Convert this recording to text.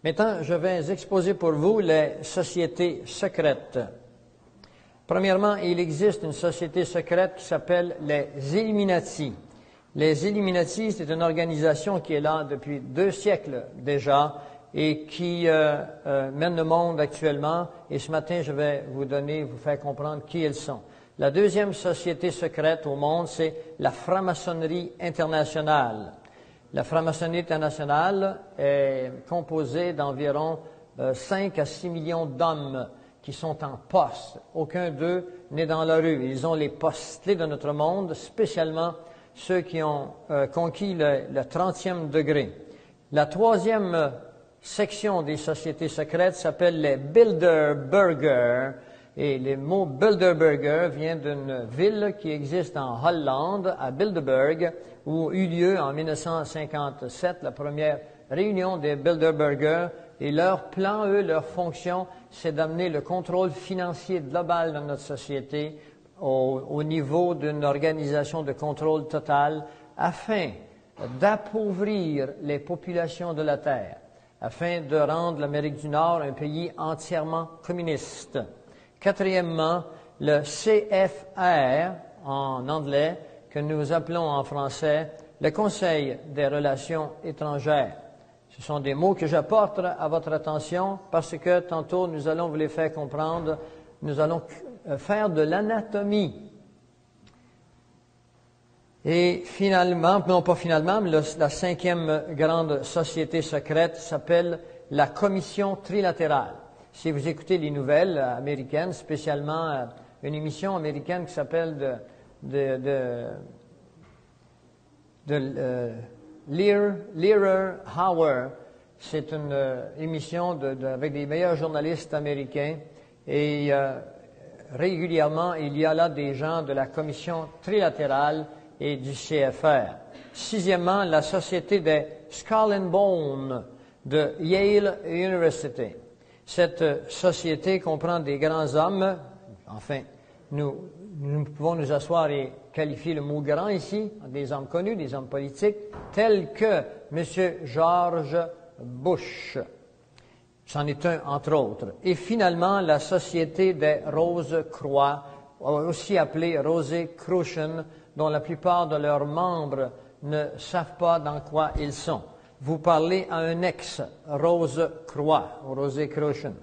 Maintenant, je vais exposer pour vous les sociétés secrètes. Premièrement, il existe une société secrète qui s'appelle les Illuminati. Les Illuminati, c'est une organisation qui est là depuis 2 siècles déjà et qui mène le monde actuellement. Et ce matin, je vais vous faire comprendre qui ils sont. La deuxième société secrète au monde, c'est la franc-maçonnerie internationale. La franc-maçonnerie internationale est composée d'environ 5 à 6 millions d'hommes qui sont en poste. Aucun d'eux n'est dans la rue. Ils ont les postes clés de notre monde, spécialement ceux qui ont conquis le 30e degré. La troisième section des sociétés secrètes s'appelle les Bilderberger. Et le mot Bilderberger vient d'une ville qui existe en Hollande, à Bilderberg, où eut lieu en 1957 la première réunion des Bilderberger. Et leur plan, leur fonction, c'est d'amener le contrôle financier global de notre société au niveau d'une organisation de contrôle total afin d'appauvrir les populations de la Terre, afin de rendre l'Amérique du Nord un pays entièrement communiste. Quatrièmement, le CFR, en anglais, que nous appelons en français le Conseil des relations étrangères. Ce sont des mots que j'apporte à votre attention parce que tantôt nous allons vous les faire comprendre. Nous allons faire de l'anatomie. Et finalement, non pas finalement, mais la 5e grande société secrète s'appelle la Commission trilatérale. Si vous écoutez les nouvelles américaines, spécialement une émission américaine qui s'appelle Learer Hauer, c'est une émission avec les meilleurs journalistes américains et régulièrement il y a là des gens de la Commission trilatérale et du CFR. Sixièmement, la Société des Skull and Bone de Yale University. Cette société comprend des grands hommes, enfin, nous pouvons nous asseoir et qualifier le mot grand ici, des hommes connus, des hommes politiques, tels que M. George Bush. C'en est un, entre autres. Et finalement, la Société des Rose-Croix, aussi appelée Rosicrucian, dont la plupart de leurs membres ne savent pas dans quoi ils sont. Vous parlez à un ex-Rose-Croix, Rosicrucian.